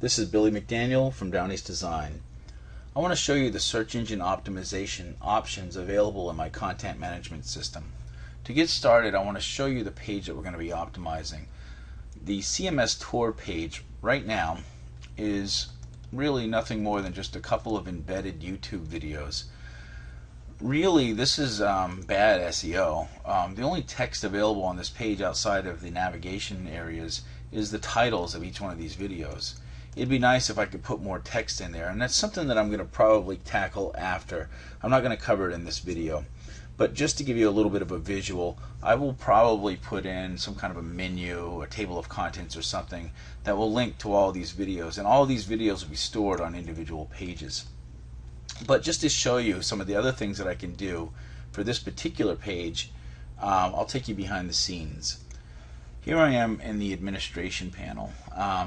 This is Billy McDaniel from Downeast Design. I want to show you the search engine optimization options available in my content management system. To get started, I want to show you the page that we're going to be optimizing. The CMS tour page right now is really nothing more than just a couple of embedded YouTube videos. Really, this is bad SEO. The only text available on this page outside of the navigation areas is the titles of each one of these videos. It'd be nice if I could put more text in there, and that's something that I'm going to probably tackle after. I'm not going to cover it in this video, but just to give you a little bit of a visual, I will probably put in some kind of a menu, a table of contents or something that will link to all these videos, and all these videos will be stored on individual pages. But just to show you some of the other things that I can do for this particular page, I'll take you behind the scenes. Here I am in the administration panel.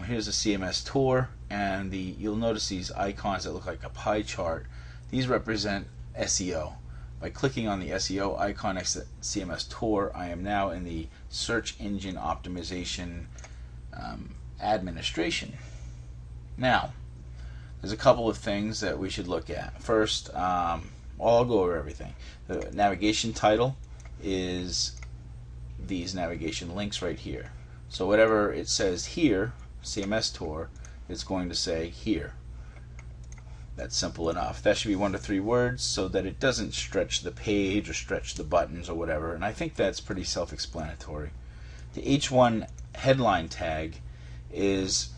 Here's the CMS tour, and you'll notice these icons that look like a pie chart. These represent SEO. By clicking on the SEO icon next to CMS tour, I am now in the search engine optimization administration. Now, there's a couple of things that we should look at. First, I'll go over everything. The navigation title is these navigation links right here. So whatever it says here, CMS tour, it's going to say here. That's simple enough. That should be 1 to 3 words so that it doesn't stretch the page or stretch the buttons or whatever, and I think that's pretty self-explanatory. The H1 headline tag is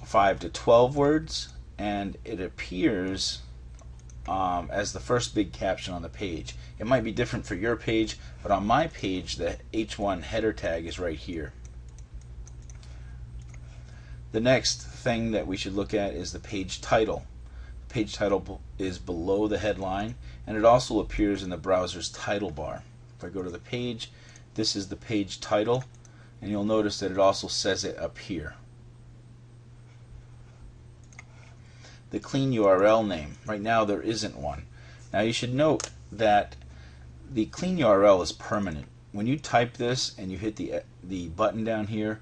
5 to 12 words, and it appears as the first big caption on the page. It might be different for your page, but on my page the H1 header tag is right here. The next thing that we should look at is the page title. The page title is below the headline, and it also appears in the browser's title bar. If I go to the page, this is the page title, and you'll notice that it also says it up here. The clean URL name. Right now there isn't one. Now you should note that the clean URL is permanent. When you type this and you hit the button down here,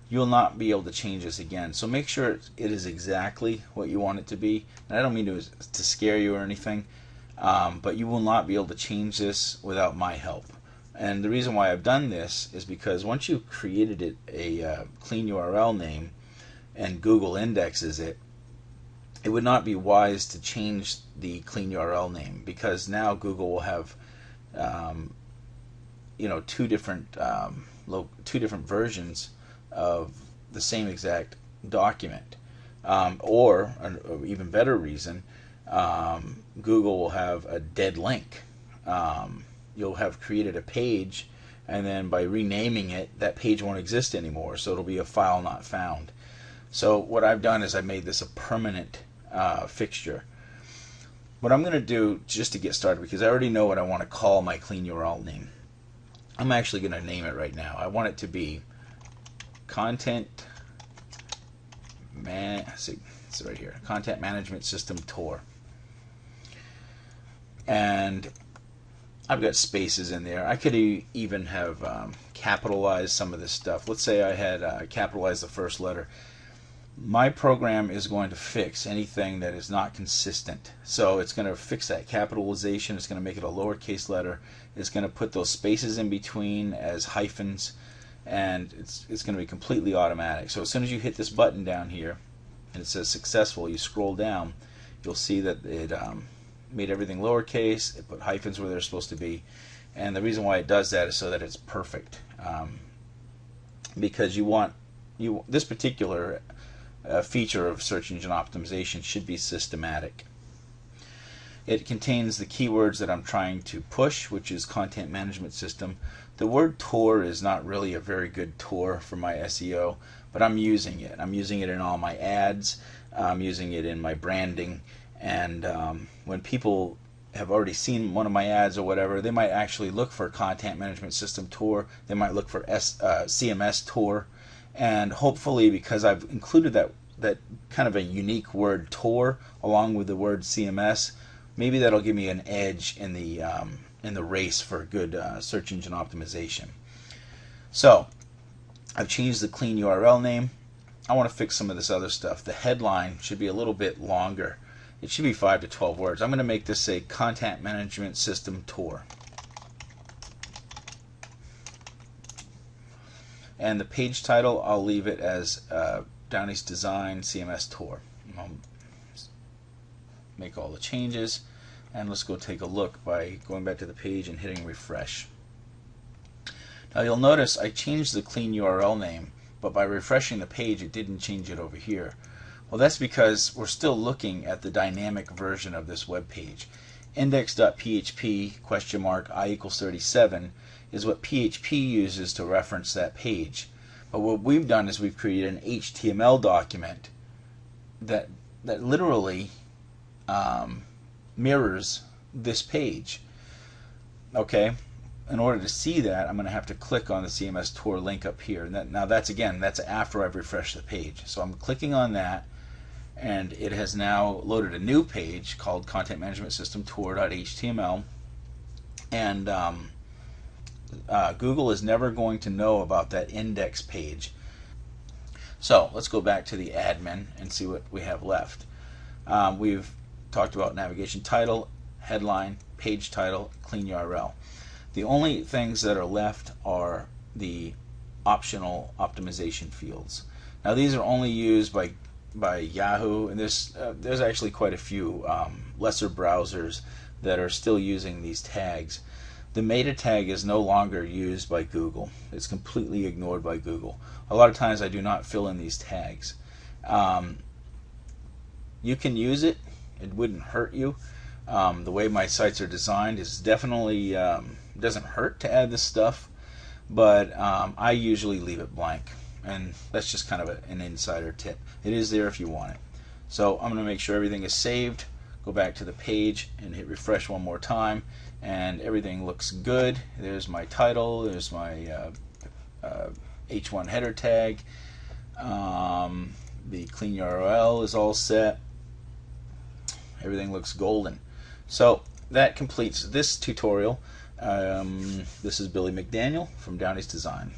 you'll not be able to change this again. So make sure it is exactly what you want it to be. And I don't mean to scare you or anything, but you will not be able to change this without my help. And the reason why I've done this is because once you've created it a clean URL name and Google indexes it, it would not be wise to change the clean URL name, because now Google will have two different versions of the same exact document, or an even better reason, Google will have a dead link. You'll have created a page, and then by renaming it, that page won't exist anymore, so it'll be a file not found. So what I've done is I've made this a permanent fixture. What I'm going to do, just to get started, because I already know what I want to call my clean URL name, I'm actually going to name it right now. I want it to be Content it's right here, Content Management System Tour. And I've got spaces in there. I could even have capitalized some of this stuff. Let's say I had capitalized the first letter. My program is going to fix anything that is not consistent. So it's going to fix that capitalization. It's going to make it a lowercase letter. It's going to put those spaces in between as hyphens, and it's going to be completely automatic. So as soon as you hit this button down here and it says successful, you scroll down, you'll see that it made everything lowercase. It put hyphens where they're supposed to be, and the reason why it does that is so that it's perfect, because this particular feature of search engine optimization should be systematic. It contains the keywords that I'm trying to push, which is content management system. The word tour is not really a very good tour for my SEO, but I'm using it. I'm using it in all my ads. I'm using it in my branding, and when people have already seen one of my ads or whatever, they might actually look for content management system tour. They might look for CMS tour. And hopefully, because I've included that kind of a unique word tour along with the word CMS, maybe that'll give me an edge in the race for good search engine optimization. So I've changed the clean URL name. I want to fix some of this other stuff. The headline should be a little bit longer. It should be 5 to 12 words. I'm going to make this a content management system tour. And the page title, I'll leave it as Downeast Design CMS tour. I'll make all the changes, and let's go take a look by going back to the page and hitting refresh. Now you'll notice I changed the clean URL name, but by refreshing the page it didn't change it over here. Well, that's because we're still looking at the dynamic version of this web page. Index.php !i = 37 is what PHP uses to reference that page. But what we've done is we've created an HTML document that literally mirrors this page. Okay, in order to see that, I'm going to have to click on the CMS tour link up here. And now that's after I've refreshed the page. So I'm clicking on that, and it has now loaded a new page called Content Management System Tour.html. And Google is never going to know about that index page. So let's go back to the admin and see what we have left. We've talked about navigation title, headline, page title, clean URL. The only things that are left are the optional optimization fields. Now these are only used by Yahoo, and there's actually quite a few lesser browsers that are still using these tags. The meta tag is no longer used by Google. It's completely ignored by Google. A lot of times I do not fill in these tags. You can use it. It wouldn't hurt you. The way my sites are designed is definitely doesn't hurt to add this stuff, but I usually leave it blank, and that's just kind of an insider tip. It is there if you want it. So I'm going to make sure everything is saved, go back to the page and hit refresh one more time, and everything looks good. There's my title, there's my H1 header tag, the clean URL is all set, everything looks golden. So that completes this tutorial. This is Billy McDaniel from Downeast Design.